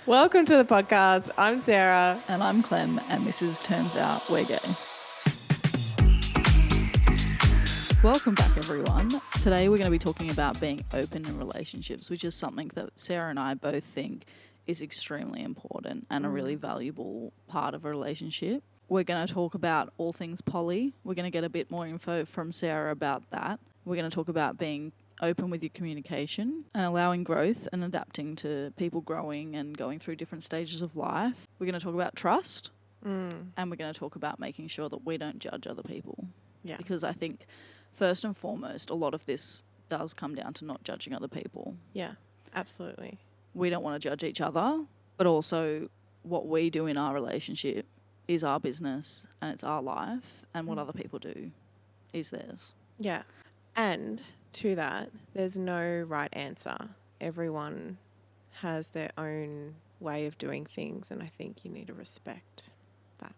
Welcome to the podcast. I'm Sarah. And I'm Clem, and this is Turns Out We're Gay. Welcome back, everyone. Today we're going to be talking about being open in relationships, which is something that Sarah and I both think is extremely important and a really valuable part of a relationship. We're going to talk about all things poly. We're going to get a bit more info from Sarah about that. We're going to talk about being open with your communication and allowing growth and adapting to people growing and going through different stages of life. We're going to talk about trust and we're going to talk about making sure that we don't judge other people. Yeah. Because I think first and foremost, a lot of this does come down to not judging other people. Yeah, absolutely. We don't want to judge each other, but also what we do in our relationship is our business and it's our life, and what other people do is theirs. Yeah. And to that, there's no right answer. Everyone has their own way of doing things, and I think you need to respect that.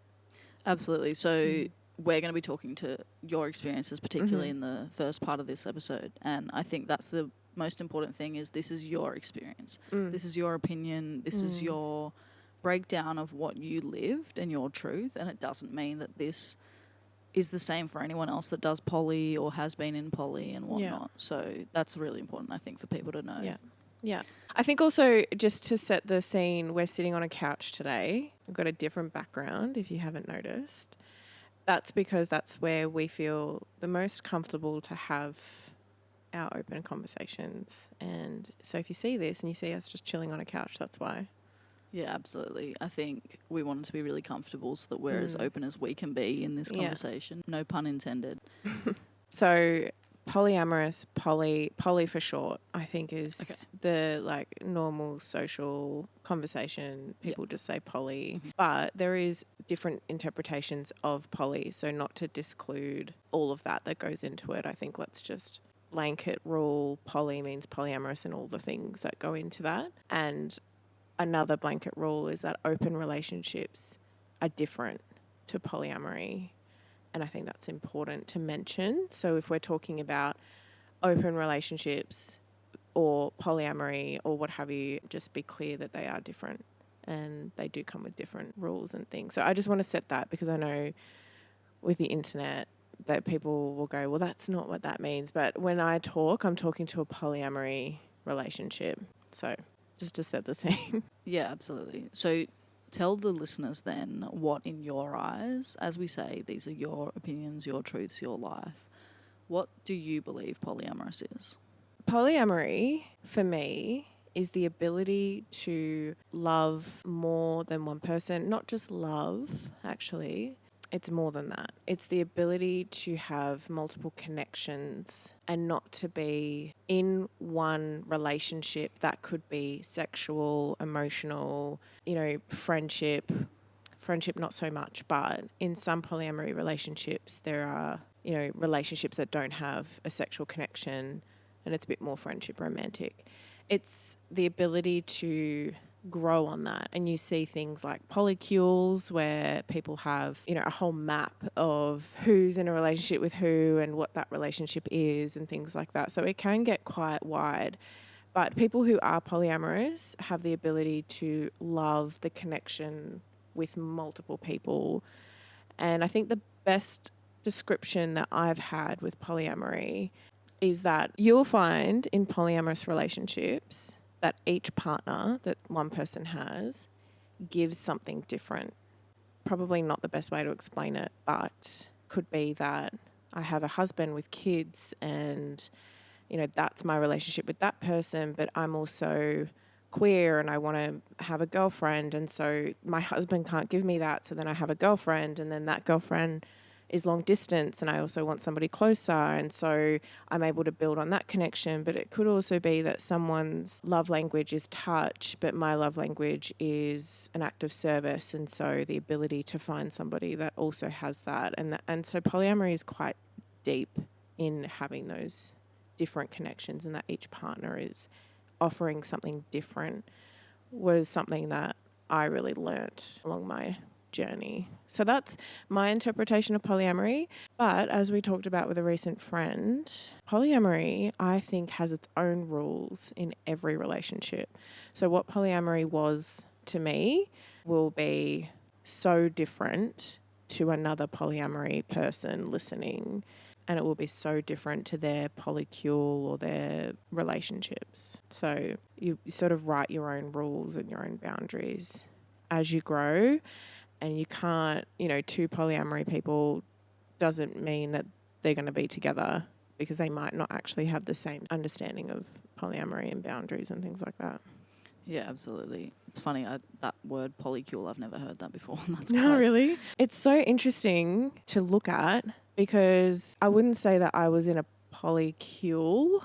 Absolutely. So we're going to be talking to your experiences, particularly in the first part of this episode. And I think that's the most important thing, is this is your experience. This is your opinion. This is your breakdown of what you lived and your truth. And it doesn't mean that this is the same for anyone else that does poly or has been in poly and whatnot. Yeah. So that's really important, I think, for people to know. Yeah. Yeah. I think also, just to set the scene, we're sitting on a couch today. We've got a different background, if you haven't noticed. That's because that's where we feel the most comfortable to have our open conversations. And so if you see this and you see us just chilling on a couch, that's why. Yeah, absolutely. I think we wanted to be really comfortable so that we're as open as we can be in this conversation. No pun intended. So polyamorous, poly for short, I think is the normal social conversation. People just say poly, but there is different interpretations of poly. So not to disclude all of that goes into it. I think let's just blanket rule poly means polyamorous and all the things that go into that. And another blanket rule is that open relationships are different to polyamory. And I think that's important to mention. So if we're talking about open relationships or polyamory or what have you, just be clear that they are different and they do come with different rules and things. So I just want to set that, because I know with the internet that people will go, well, that's not what that means. But when I talk, I'm talking to a polyamory relationship. So just to set the scene. Yeah, absolutely. So tell the listeners then what, in your eyes, as we say, these are your opinions, your truths, your life. What do you believe polyamorous is? Polyamory, for me, is the ability to love more than one person. Not just love, actually. It's more than that. It's the ability to have multiple connections and not to be in one relationship. That could be sexual, emotional, friendship. Friendship not so much, but in some polyamory relationships there are, relationships that don't have a sexual connection and it's a bit more friendship, romantic. It's the ability to grow on that, and you see things like polycules where people have a whole map of who's in a relationship with who and what that relationship is and things like that. So it can get quite wide, but people who are polyamorous have the ability to love the connection with multiple people. And I think the best description that I've had with polyamory is that you'll find in polyamorous relationships that each partner that one person has gives something different. Probably not the best way to explain it, but could be that I have a husband with kids and, that's my relationship with that person, but I'm also queer and I want to have a girlfriend, and so my husband can't give me that, so then I have a girlfriend, and then that girlfriend is long distance and I also want somebody closer, and so I'm able to build on that connection. But it could also be that someone's love language is touch, but my love language is an act of service, and so the ability to find somebody that also has that. And so polyamory is quite deep in having those different connections, and that each partner is offering something different was something that I really learnt along my journey. So that's my interpretation of polyamory. But as we talked about with a recent friend, polyamory, I think, has its own rules in every relationship. So what polyamory was to me will be so different to another polyamory person listening, and it will be so different to their polycule or their relationships. So you sort of write your own rules and your own boundaries as you grow, and you can't, two polyamory people doesn't mean that they're going to be together, because they might not actually have the same understanding of polyamory and boundaries and things like that. Yeah, absolutely. It's funny, that word polycule, I've never heard that before. That's No, really? It's so interesting to look at, because I wouldn't say that I was in a polycule,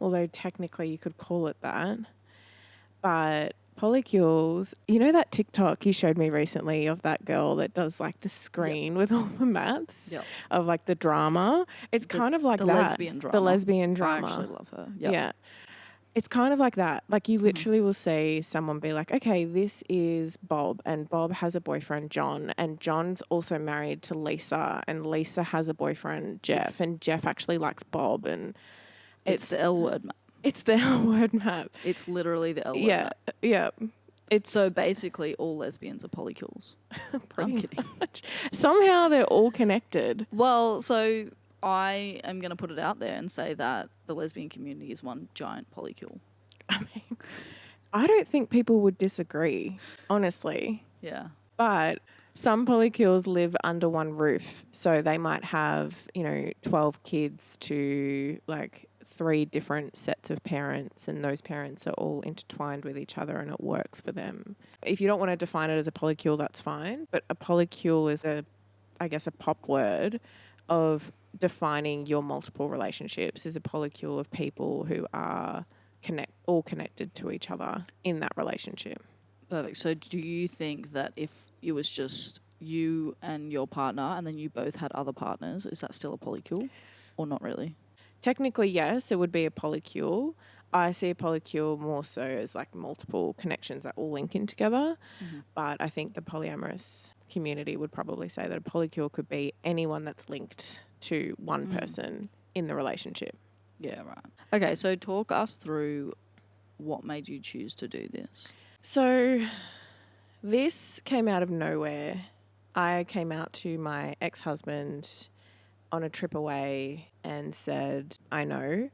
although technically you could call it that. But polycules, that TikTok you showed me recently of that girl that does like the screen with all the maps of like the drama. It's kind of like the that. lesbian drama. The lesbian drama. I actually love her. Yep. Yeah. It's kind of like that. Like you literally will see someone be like, okay, this is Bob, and Bob has a boyfriend, John, and John's also married to Lisa, and Lisa has a boyfriend, Jeff, and Jeff actually likes Bob, and it's the L word map. It's the L word map. It's literally the L word map. Yeah. It's so basically all lesbians are polycules. I'm kidding. Much. Somehow they're all connected. Well, so I am going to put it out there and say that the lesbian community is one giant polycule. I mean, I don't think people would disagree, honestly. Yeah. But some polycules live under one roof. So they might have, 12 kids to like 3 different sets of parents, and those parents are all intertwined with each other and it works for them. If you don't want to define it as a polycule, that's fine. But a polycule is a pop word of defining your multiple relationships. Is a polycule of people who are all connected to each other in that relationship. Perfect. So do you think that if it was just you and your partner and then you both had other partners, is that still a polycule or not really? Technically, yes, it would be a polycule. I see a polycule more so as like multiple connections that all link in together. Mm-hmm. But I think the polyamorous community would probably say that a polycule could be anyone that's linked to one person in the relationship. Yeah, right. Okay, so talk us through what made you choose to do this. So this came out of nowhere. I came out to my ex-husband on a trip away and said, I know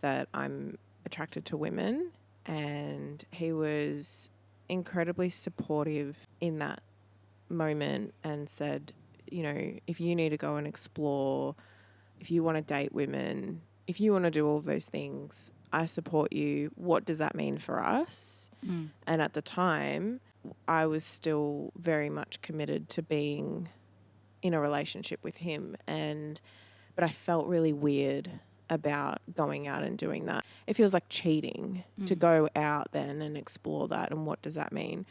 that I'm attracted to women, and he was incredibly supportive in that moment and said, if you need to go and explore, if you want to date women, if you want to do all of those things, I support you. What does that mean for us? And at the time, I was still very much committed to being in a relationship with him, but I felt really weird about going out and doing that. It feels like cheating to go out then and explore that, and what does that mean?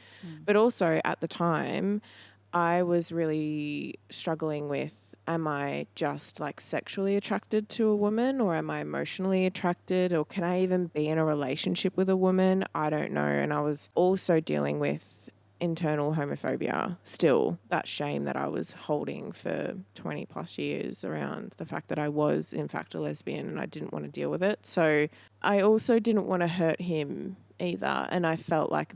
But also at the time, I was really struggling with, am I just like sexually attracted to a woman, or am I emotionally attracted, or can I even be in a relationship with a woman? I don't know. And I was also dealing with internal homophobia still, that shame that I was holding for 20 plus years around the fact that I was in fact a lesbian, and I didn't want to deal with it. So I also didn't want to hurt him either. And I felt like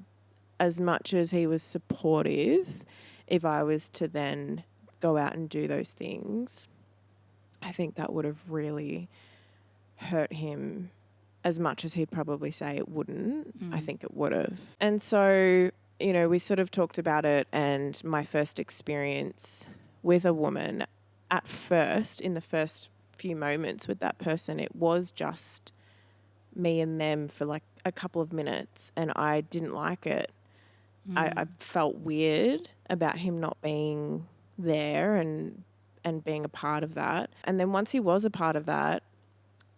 as much as he was supportive, if I was to then go out and do those things, I think that would have really hurt him as much as he'd probably say it wouldn't. I think it would have. And so, we sort of talked about it, and my first experience with a woman, at first, in the first few moments with that person, it was just me and them for like a couple of minutes, and I didn't like it. I felt weird about him not being there and being a part of that. And then once he was a part of that,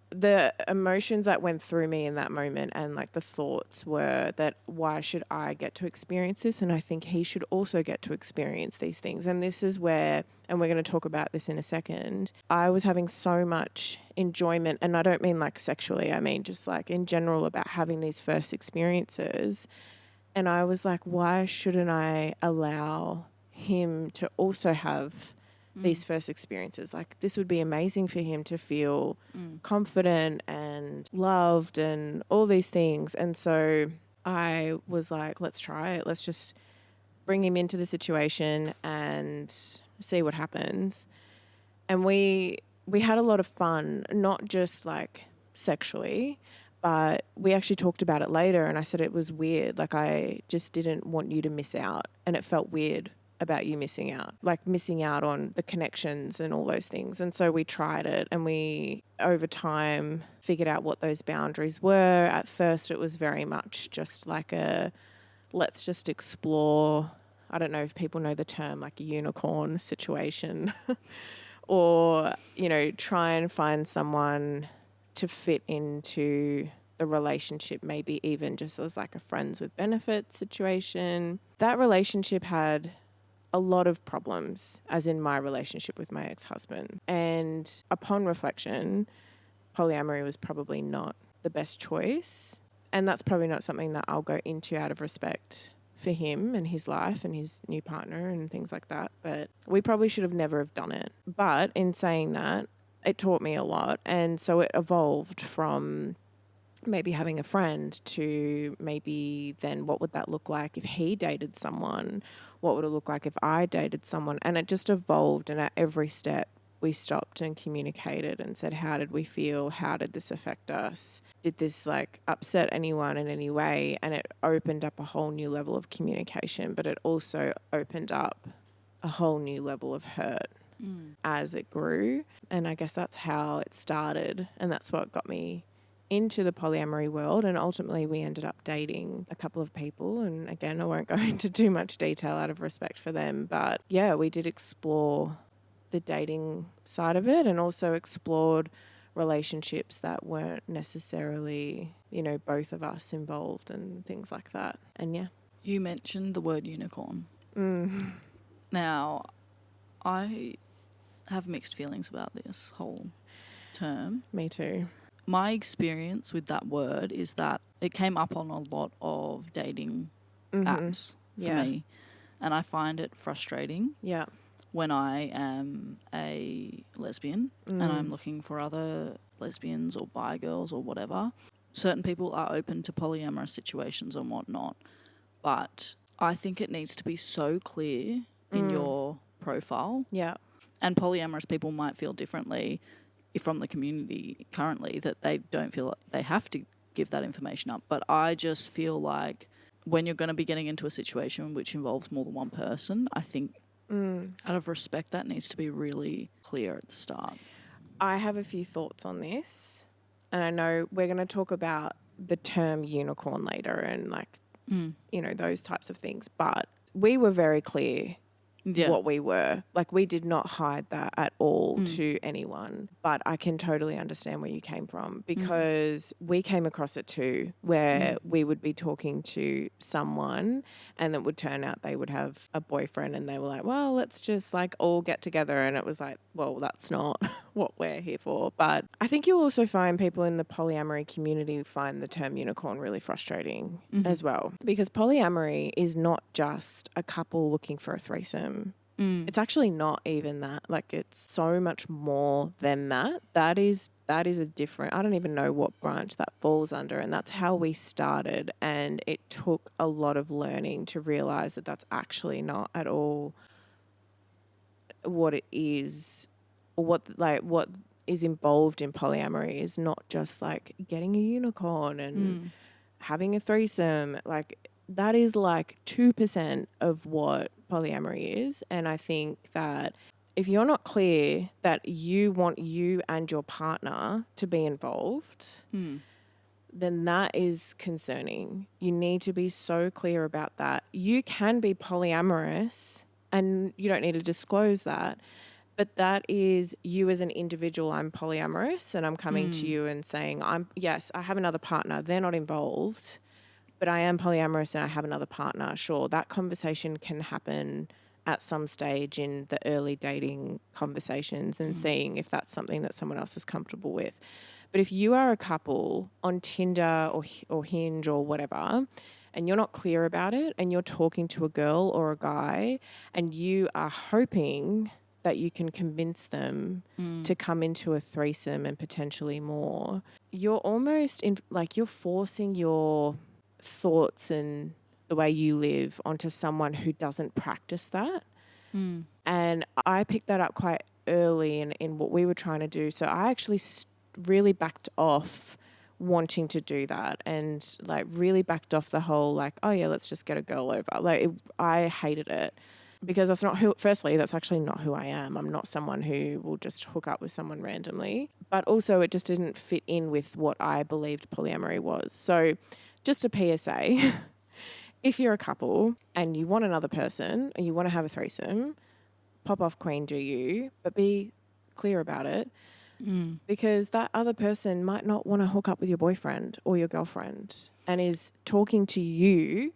the emotions that went through me in that moment and like the thoughts were that why should I get to experience this? And I think he should also get to experience these things. And this is where, and we're going to talk about this in a second, I was having so much enjoyment, and I don't mean like sexually, I mean just like in general about having these first experiences. And I was like, why shouldn't I allow him to also have these first experiences? Like, this would be amazing for him to feel confident and loved and all these things. And so I was like, let's try it. Let's just bring him into the situation and see what happens. And we had a lot of fun, not just like sexually, but we actually talked about it later, and I said it was weird. Like, I just didn't want you to miss out, and it felt weird about you missing out, like missing out on the connections and all those things. And so we tried it, and we, over time, figured out what those boundaries were. At first, it was very much just like a, let's just explore. I don't know if people know the term, like a unicorn situation. Or, you know, try and find someone to fit into the relationship, maybe even just as like a friends with benefits situation. That relationship had a lot of problems, as in my relationship with my ex-husband. And upon reflection, polyamory was probably not the best choice. And that's probably not something that I'll go into out of respect for him and his life and his new partner and things like that. But we probably should have never have done it. But in saying that, it taught me a lot. And so it evolved from maybe having a friend to maybe then what would that look like if he dated someone? What would it look like if I dated someone? And it just evolved, and at every step we stopped and communicated and said, how did we feel? How did this affect us? Did this like upset anyone in any way? And it opened up a whole new level of communication, but it also opened up a whole new level of hurt as it grew. And I guess that's how it started, and that's what got me into the polyamory world. And ultimately we ended up dating a couple of people, and again, I won't go into too much detail out of respect for them, but yeah, we did explore the dating side of it, and also explored relationships that weren't necessarily, you know, both of us involved and things like that. And yeah. You mentioned the word unicorn. Now, I have mixed feelings about this whole term. Me too. My experience with that word is that it came up on a lot of dating apps for me, and I find it frustrating when I am a lesbian and I'm looking for other lesbians or bi girls or whatever. Certain people are open to polyamorous situations and whatnot, but I think it needs to be so clear in your profile. Yeah. And polyamorous people might feel differently from the community currently, that they don't feel like they have to give that information up. But I just feel like when you're going to be getting into a situation which involves more than one person, I think out of respect that needs to be really clear at the start. I have a few thoughts on this, and I know we're going to talk about the term unicorn later and like, you know, those types of things, but we were very clear what we were. Like, we did not hide that at all to anyone, but I can totally understand where you came from, because we came across it too, where we would be talking to someone and it would turn out they would have a boyfriend, and they were like, well, let's just like all get together. And it was like, well, that's not what we're here for. But I think you'll also find people in the polyamory community find the term unicorn really frustrating as well, because polyamory is not just a couple looking for a threesome. It's actually not even that. Like, it's so much more than that. That is a different, I don't even know what branch that falls under, and that's how we started. And it took a lot of learning to realize that that's actually not at all what it is, or what is involved in polyamory is not just like getting a unicorn and having a threesome. Like, that is like 2% of what polyamory is. And I think that if you're not clear that you want you and your partner to be involved, then that is concerning. You need to be so clear about that. You can be polyamorous and you don't need to disclose that. But that is you as an individual. I'm polyamorous and I'm coming to you and saying, yes, I have another partner. They're not involved, but I am polyamorous and I have another partner. Sure, that conversation can happen at some stage in the early dating conversations and seeing if that's something that someone else is comfortable with. But if you are a couple on Tinder or Hinge or whatever, and you're not clear about it, and you're talking to a girl or a guy, and you are hoping that you can convince them to come into a threesome and potentially more, you're almost you're forcing your thoughts and the way you live onto someone who doesn't practice that. And I picked that up quite early in what we were trying to do. So I actually really backed off wanting to do that, and like really backed off the whole like, oh yeah, let's just get a girl over. Like I hated it because that's not who, firstly, that's actually not who I am. I'm not someone who will just hook up with someone randomly, but also it just didn't fit in with what I believed polyamory was. So just a PSA, if you're a couple and you want another person and you want to have a threesome, pop off queen, do you, but be clear about it. Because that other person might not want to hook up with your boyfriend or your girlfriend and is talking to you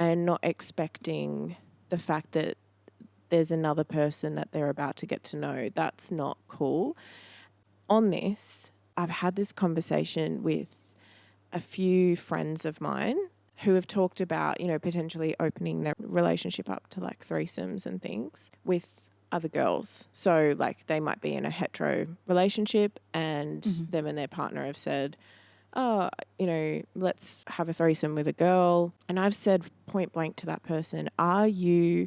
and not expecting the fact that there's another person that they're about to get to know. That's not cool. On this, I've had this conversation with a few friends of mine who have talked about, you know, potentially opening their relationship up to like threesomes and things with other girls. So like they might be in a hetero relationship and them and their partner have said, oh, you know, let's have a threesome with a girl. And I've said point blank to that person, are you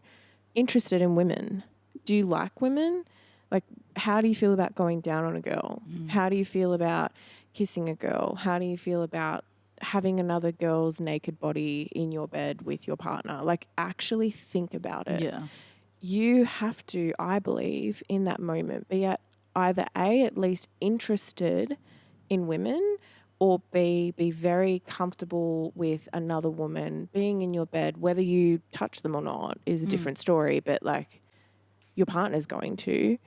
interested in women? Do you like women? Like, how do you feel about going down on a girl? How do you feel about kissing a girl? How do you feel about having another girl's naked body in your bed with your partner? Like, actually think about it. Yeah. You have to, I believe, in that moment, be either A, at least interested in women, or B, be very comfortable with another woman being in your bed. Whether you touch them or not is a different story, but like your partner's going to,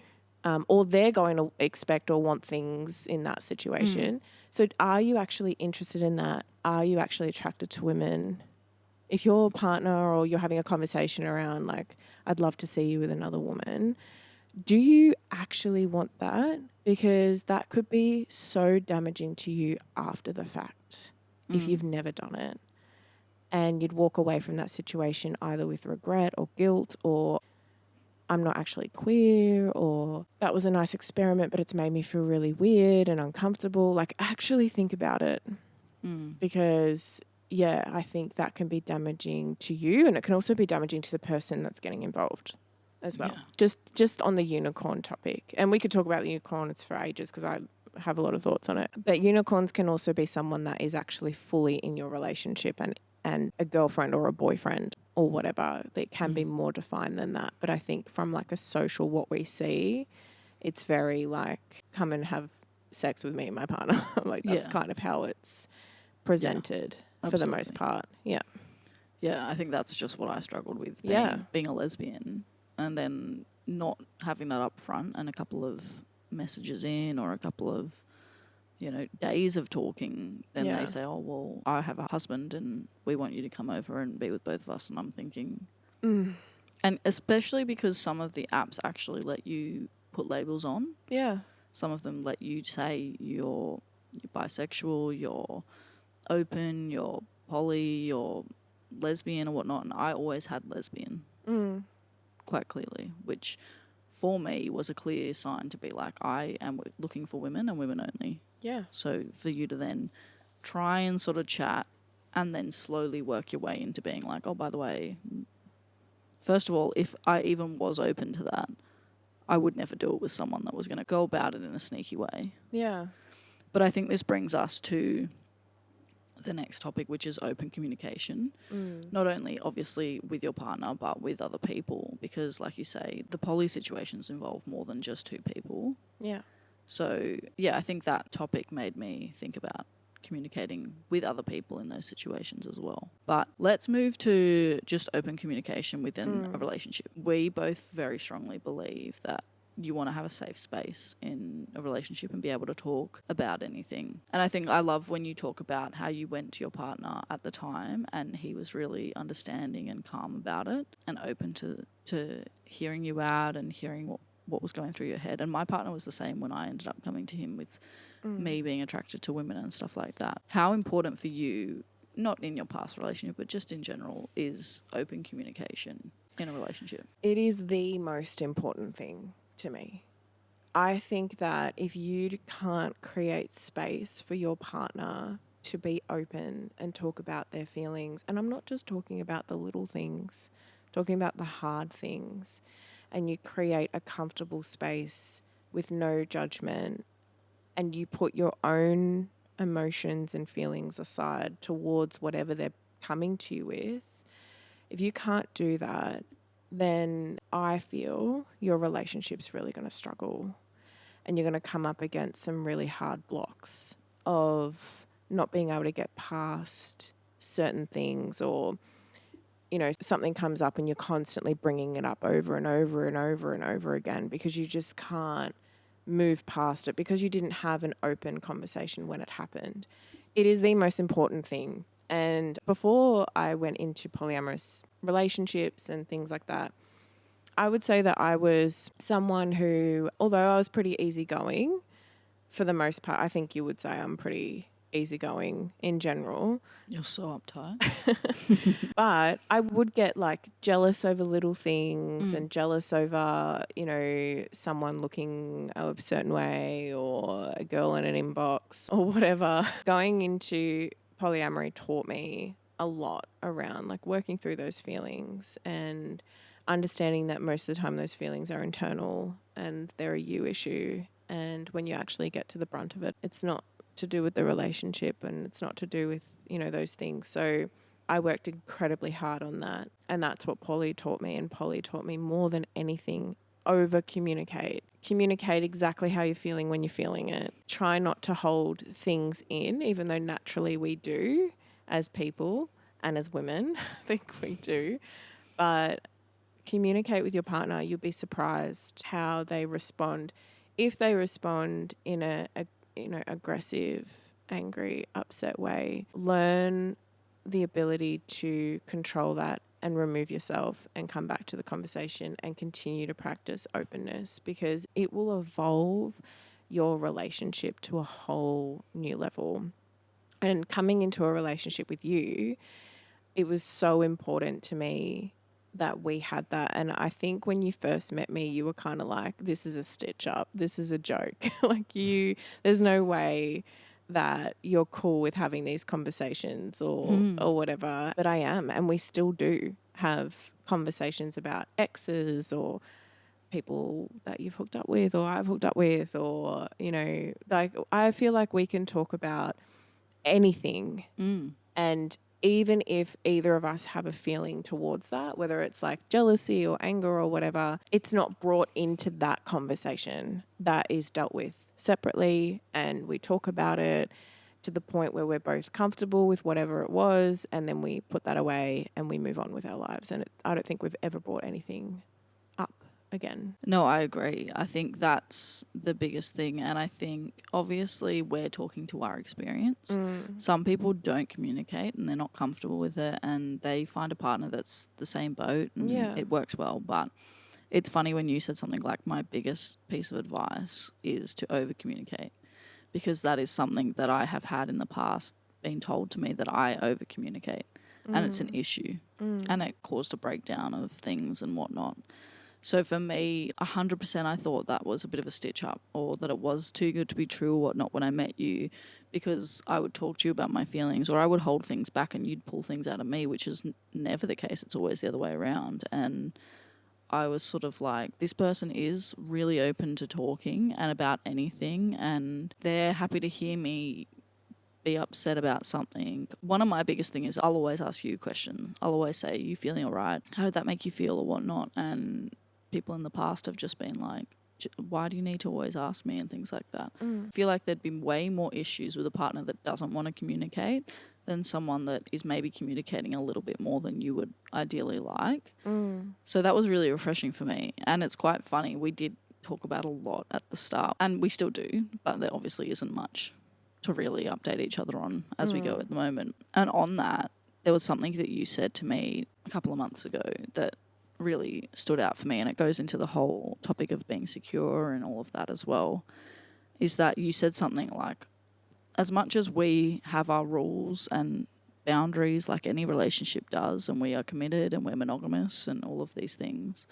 or they're going to expect or want things in that situation. So are you actually interested in that? Are you actually attracted to women? If your partner or you're having a conversation around like, I'd love to see you with another woman, do you actually want that? Because that could be so damaging to you after the fact if you've never done it. And you'd walk away from that situation either with regret or guilt, or I'm not actually queer, or that was a nice experiment but it's made me feel really weird and uncomfortable. Like, actually think about it. Because yeah, I think that can be damaging to you, and it can also be damaging to the person that's getting involved as well. Yeah. Just on the unicorn topic. And we could talk about the unicorns for ages because I have a lot of thoughts on it. But unicorns can also be someone that is actually fully in your relationship and a girlfriend or a boyfriend or whatever. They can be more defined than that. But I think from like a social, what we see, it's very like, come and have sex with me and my partner. Like that's kind of how it's presented. For the most part. Yeah. Yeah, I think that's just what I struggled with being a lesbian, and then not having that up front and a couple of messages in or a couple of, you know, days of talking, then they say, oh, well, I have a husband and we want you to come over and be with both of us. And I'm thinking, and especially because some of the apps actually let you put labels on. Yeah. Some of them let you say you're bisexual, you're open, you're poly, you're lesbian or whatnot, and I always had lesbian quite clearly, which for me was a clear sign to be like, I am looking for women and women only. Yeah. So for you to then try and sort of chat and then slowly work your way into being like, oh, by the way, first of all, if I even was open to that, I would never do it with someone that was going to go about it in a sneaky way. Yeah. But I think this brings us to the next topic, which is open communication, not only obviously with your partner but with other people, because like you say, the poly situations involve more than just two people. Yeah. So yeah, I think that topic made me think about communicating with other people in those situations as well. But let's move to just open communication within a relationship. We both very strongly believe that you want to have a safe space in a relationship and be able to talk about anything. And I think I love when you talk about how you went to your partner at the time and he was really understanding and calm about it and open to hearing you out and hearing what was going through your head. And my partner was the same when I ended up coming to him with me being attracted to women and stuff like that. How important for you, not in your past relationship, but just in general, is open communication in a relationship? It is the most important thing to me. I think that if you can't create space for your partner to be open and talk about their feelings. And I'm not just talking about the little things, talking about the hard things. And you create a comfortable space with no judgment, and you put your own emotions and feelings aside towards whatever they're coming to you with. If you can't do that, then I feel your relationship's really going to struggle, and you're going to come up against some really hard blocks of not being able to get past certain things, or something comes up and you're constantly bringing it up over and over and over and over again because you just can't move past it because you didn't have an open conversation when it happened. It is the most important thing. And before I went into polyamorous relationships and things like that, I would say that I was someone who, although I was pretty easygoing for the most part, I think you would say I'm pretty easygoing in general. You're so uptight. But I would get jealous over little things and jealous over, someone looking a certain way or a girl in an inbox or whatever. Going into polyamory taught me a lot around working through those feelings and understanding that most of the time those feelings are internal and they're a you issue. And when you actually get to the brunt of it, it's not to do with the relationship and it's not to do with, those things. So I worked incredibly hard on that. And that's what Poly taught me. And Poly taught me more than anything, over communicate. Communicate exactly how you're feeling when you're feeling it. Try not to hold things in, even though naturally we do as people and as women. I think we do. But communicate with your partner. You'll be surprised how they respond. If they respond in a aggressive, angry, upset way, learn the ability to control that and remove yourself and come back to the conversation and continue to practice openness, because it will evolve your relationship to a whole new level. And coming into a relationship with you, it was so important to me that we had that. And I think when you first met me, you were kind of like, this is a stitch up. This is a joke. There's no way that you're cool with having these conversations or whatever. But I am. And we still do have conversations about exes or people that you've hooked up with or I've hooked up with, or, I feel like we can talk about anything. And even if either of us have a feeling towards that, whether it's jealousy or anger or whatever, it's not brought into that conversation. That is dealt with separately, and we talk about it to the point where we're both comfortable with whatever it was, and then we put that away and we move on with our lives. And I don't think we've ever brought anything up again. No, I agree. I think that's the biggest thing. And I think obviously we're talking to our experience. Some people don't communicate and they're not comfortable with it, and they find a partner that's the same boat and it works well. But it's funny when you said something like, my biggest piece of advice is to over communicate, because that is something that I have had in the past been told to me, that I over communicate and it's an issue and it caused a breakdown of things and whatnot. So for me, 100% I thought that was a bit of a stitch up, or that it was too good to be true or whatnot when I met you, because I would talk to you about my feelings, or I would hold things back and you'd pull things out of me, which is never the case. It's always the other way around. And I was sort of like, this person is really open to talking and about anything, and they're happy to hear me be upset about something. One of my biggest things is I'll always ask you a question. I'll always say, you feeling all right? How did that make you feel or whatnot? And people in the past have just been like, why do you need to always ask me, and things like that. I feel like there'd be way more issues with a partner that doesn't want to communicate than someone that is maybe communicating a little bit more than you would ideally like. So that was really refreshing for me. And it's quite funny. We did talk about a lot at the start, and we still do, but there obviously isn't much to really update each other on as we go at the moment. And on that, there was something that you said to me a couple of months ago that really stood out for me, and it goes into the whole topic of being secure and all of that as well, is that you said something like, as much as we have our rules and boundaries like any relationship does, and we are committed and we're monogamous and all of these things,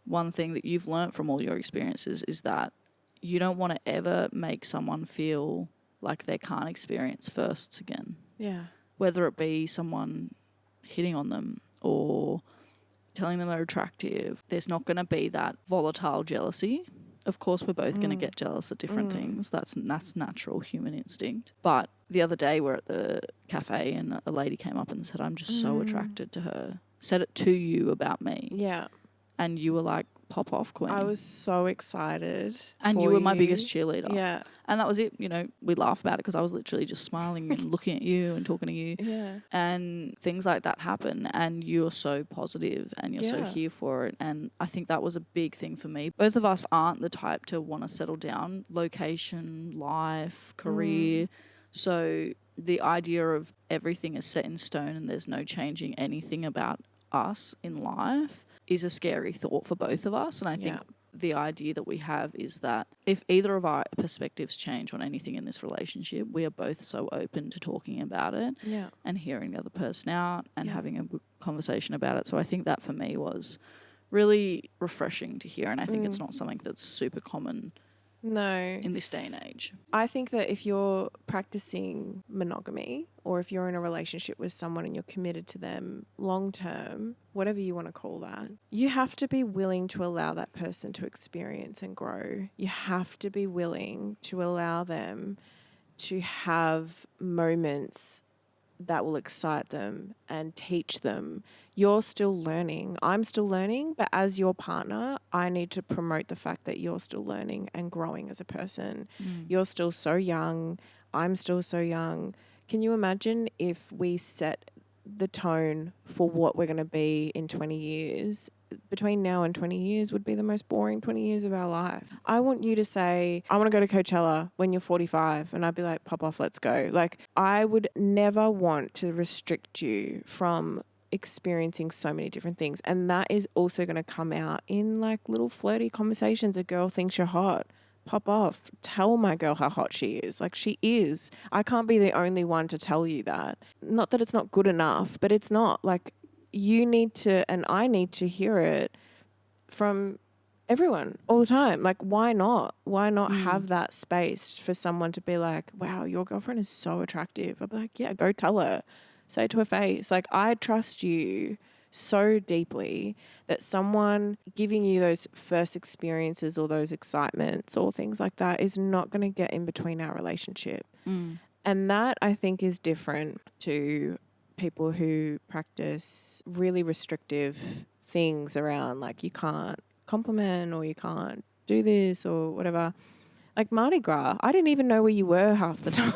one thing that you've learnt from all your experiences is that you don't want to ever make someone feel like they can't experience firsts again. Yeah. Whether it be someone hitting on them or telling them they're attractive, there's not going to be that volatile jealousy. Of course, we're both going to get jealous at different things. That's natural human instinct. But the other day we're at the cafe and a lady came up and said, I'm just so attracted to her. Said it to you about me. Yeah. And you were like, pop off, queen. I was so excited. And you were my biggest cheerleader. Yeah. And that was it. You know, we laugh about it because I was literally just smiling and looking at you and talking to you. Yeah. And things like that happen. And you're so positive and you're so Yeah. here for it. And I think that was a big thing for me. Both of us aren't the type to want to settle down. Location, life, career. So the idea of everything is set in stone and there's no changing anything about us in life is a scary thought for both of us. And I think the idea that we have is that if either of our perspectives change on anything in this relationship, we are both so open to talking about it and hearing the other person out and having a good conversation about it. So I think that for me was really refreshing to hear. And I think it's not something that's super common in this day and age. I think that if you're practicing monogamy or if you're in a relationship with someone and you're committed to them long term, whatever you want to call that, you have to be willing to allow that person to experience and grow. You have to be willing to allow them to have moments that will excite them and teach them. You're still learning. I'm still learning, but as your partner, I need to promote the fact that you're still learning and growing as a person. You're still so young. I'm still so young. Can you imagine if we set the tone for what we're going to be in 20 years? Between now and 20 years would be the most boring 20 years of our life. I want you to say, I want to go to Coachella when you're 45. And I'd be like, pop off, let's go. Like, I would never want to restrict you from experiencing so many different things. And that is also going to come out in like little flirty conversations. A girl thinks you're hot. Pop off. Tell my girl how hot she is. Like, she is. I can't be the only one to tell you that. Not that it's not good enough, but it's not. Like, you need to, and I need to hear it from everyone all the time. Like, why not? Why not have that space for someone to be like, wow, your girlfriend is so attractive. I'd be like, yeah, go tell her. Say it to her face. Like, I trust you so deeply that someone giving you those first experiences or those excitements or things like that is not going to get in between our relationship. And that, I think, is different to people who practice really restrictive things around, like, you can't compliment or you can't do this or whatever. Like Mardi Gras, I didn't even know where you were half the time.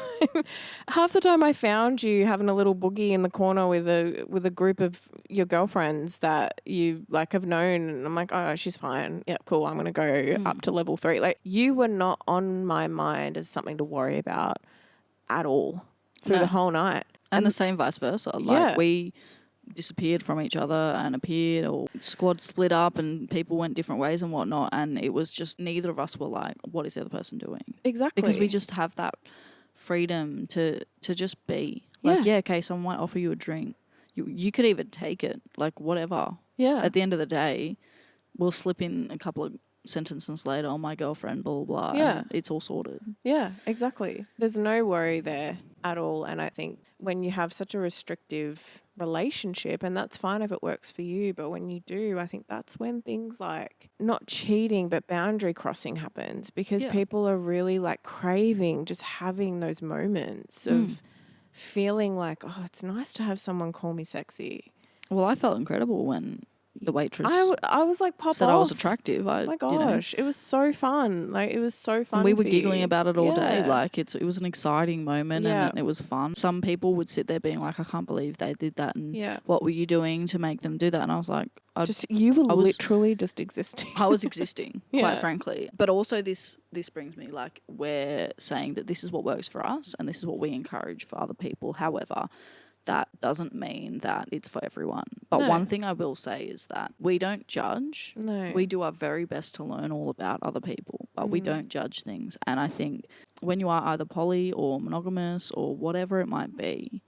Half the time I found you having a little boogie in the corner with a group of your girlfriends that you like have known, and I'm like, oh, she's fine. Yeah, cool. I'm gonna go up to level 3. Like, you were not on my mind as something to worry about at all through the whole night. And the same vice versa. Like, we disappeared from each other and appeared, or squad split up and people went different ways and whatnot, and it was just neither of us were like, what is the other person doing? Exactly. Because we just have that freedom to just be. Like, okay, someone might offer you a drink. You could even take it, like, whatever. Yeah. At the end of the day, we'll slip in a couple of sentences later, oh, my girlfriend, blah, blah, blah. Yeah. It's all sorted. Yeah, exactly. There's no worry there at all. And I think when you have such a restrictive relationship, and that's fine if it works for you, but when you do, I think that's when things like not cheating but boundary crossing happens, because people are really like craving just having those moments of feeling like, oh, it's nice to have someone call me sexy. Well, I felt incredible when the waitress I was like, pop said off. I was attractive. My gosh, it was so fun. Like, it was so fun. And we were for giggling you. about it all day. Like, it was an exciting moment and it was fun. Some people would sit there being like, I can't believe they did that, and what were you doing to make them do that? And I was like, you were literally just existing. I was existing, quite frankly. But also this brings me, like, we're saying that this is what works for us and this is what we encourage for other people. However, that doesn't mean that it's for everyone. But one thing I will say is that we don't judge. No. We do our very best to learn all about other people, but we don't judge things. And I think when you are either poly or monogamous or whatever it might be,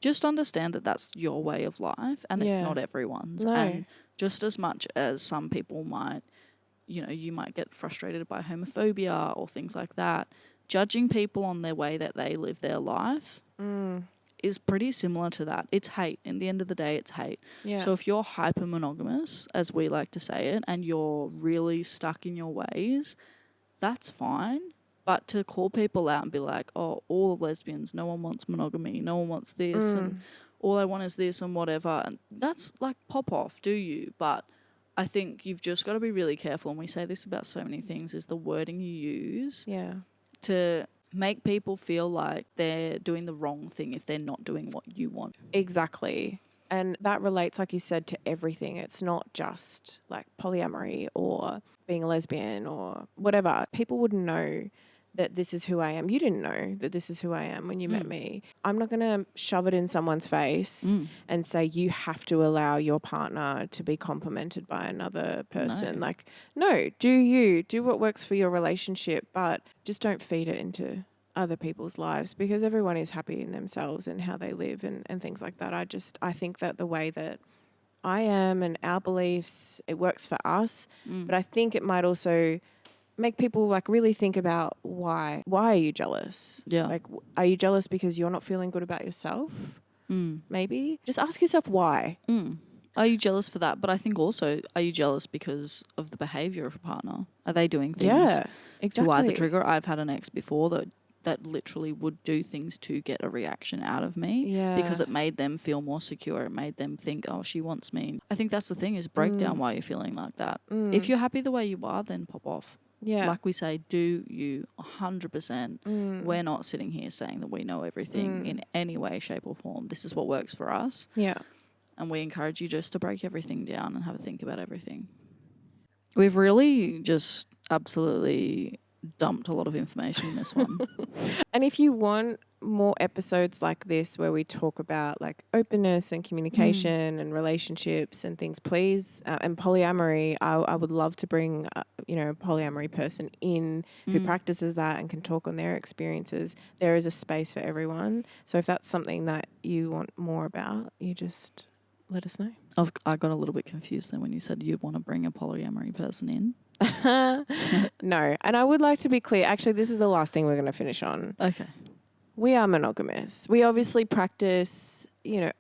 just understand that that's your way of life and it's not everyone's. No. And just as much as some people might, you might get frustrated by homophobia or things like that, judging people on their way that they live their life is pretty similar to that. It's hate. In the end of the day, it's hate. Yeah. So if you're hyper monogamous, as we like to say it, and you're really stuck in your ways, that's fine. But to call people out and be like, oh, all lesbians, no one wants monogamy, no one wants this, and all I want is this and whatever, and that's like pop off, do you? But I think you've just got to be really careful, and we say this about so many things, is the wording you use to make people feel like they're doing the wrong thing if they're not doing what you want. Exactly. And that relates, like you said, to everything. It's not just like polyamory or being a lesbian or whatever. People wouldn't know that this is who I am. You didn't know that this is who I am when you met me. I'm not going to shove it in someone's face and say you have to allow your partner to be complimented by another person. No. Like, no, do what works for your relationship, but just don't feed it into other people's lives, because everyone is happy in themselves and how they live and things like that. I think that the way that I am and our beliefs, it works for us, but I think it might also make people like really think about why are you jealous? Yeah. Like, are you jealous because you're not feeling good about yourself? Maybe just ask yourself why. Are you jealous for that? But I think also, are you jealous because of the behavior of a partner? Are they doing things to either trigger? I've had an ex before that literally would do things to get a reaction out of me because it made them feel more secure. It made them think, oh, she wants me. I think that's the thing, is break down why you're feeling like that. If you're happy the way you are, then pop off. Yeah. Like we say, do you 100%. We're not sitting here saying that we know everything in any way, shape or form. This is what works for us. Yeah. And we encourage you just to break everything down and have a think about everything. We've really just absolutely dumped a lot of information in this one. And if you want more episodes like this where we talk about like openness and communication and relationships and things, please, and polyamory, I would love to bring a polyamory person in who practices that and can talk on their experiences. There is a space for everyone. So if that's something that you want more about, you just let us know. I got a little bit confused then when you said you'd want to bring a polyamory person in. No. And I would like to be clear. Actually, this is the last thing we're going to finish on. Okay. We are monogamous. We obviously practice,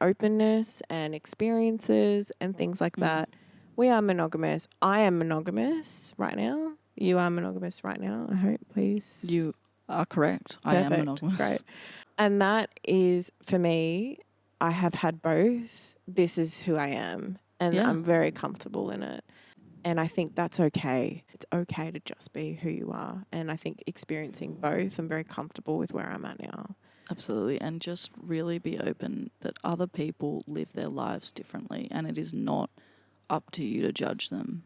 openness and experiences and things like that. We are monogamous. I am monogamous right now. You are monogamous right now, I hope, please. You are correct. Perfect. I am monogamous. Great. And that is, for me, I have had both. This is who I am. And I'm very comfortable in it. And I think that's okay. It's okay to just be who you are. And I think experiencing both, I'm very comfortable with where I'm at now. Absolutely. And just really be open that other people live their lives differently, and it is not up to you to judge them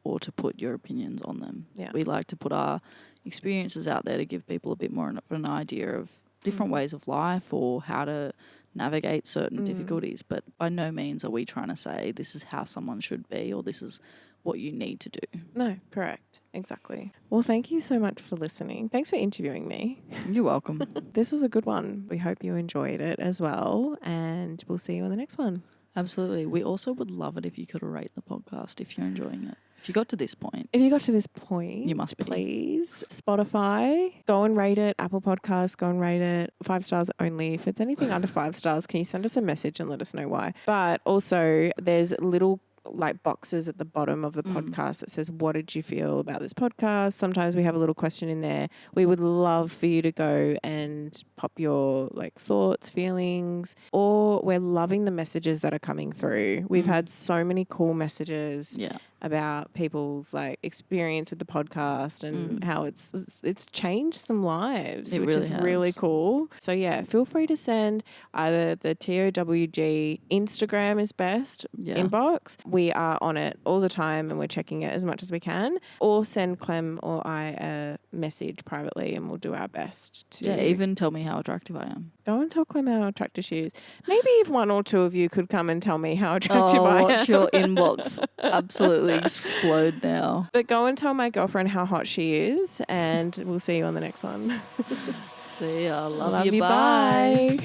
or to put your opinions on them. Yeah. We like to put our experiences out there to give people a bit more of an idea of different ways of life or how to navigate certain difficulties. But by no means are we trying to say this is how someone should be or this is what you need to do. No, correct. Exactly. Well, thank you so much for listening. Thanks for interviewing me. You're welcome. This was a good one. We hope you enjoyed it as well, and we'll see you on the next one. Absolutely. We also would love it if you could rate the podcast if you're enjoying it. If you got to this point. If you got to this point, you must be. Please. Spotify, go and rate it. Apple Podcasts, go and rate it. 5 stars only. If it's anything under 5 stars, can you send us a message and let us know why? But also, there's little like boxes at the bottom of the podcast that says, what did you feel about this podcast? Sometimes we have a little question in there. We would love for you to go and pop your like thoughts, feelings, or we're loving the messages that are coming through. We've had so many cool messages about people's like experience with the podcast and how it's changed some lives, which is really cool. So feel free to send either the TOWG Instagram is best inbox. We are on it all the time and we're checking it as much as we can, or send Clem or I a message privately and we'll do our best to even tell me how attractive I am. Go and tell Clem how attractive she is. Maybe if one or two of you could come and tell me how attractive I am. Watch your inbox absolutely explode now. But go and tell my girlfriend how hot she is, and we'll see you on the next one. See ya. Love you. Bye.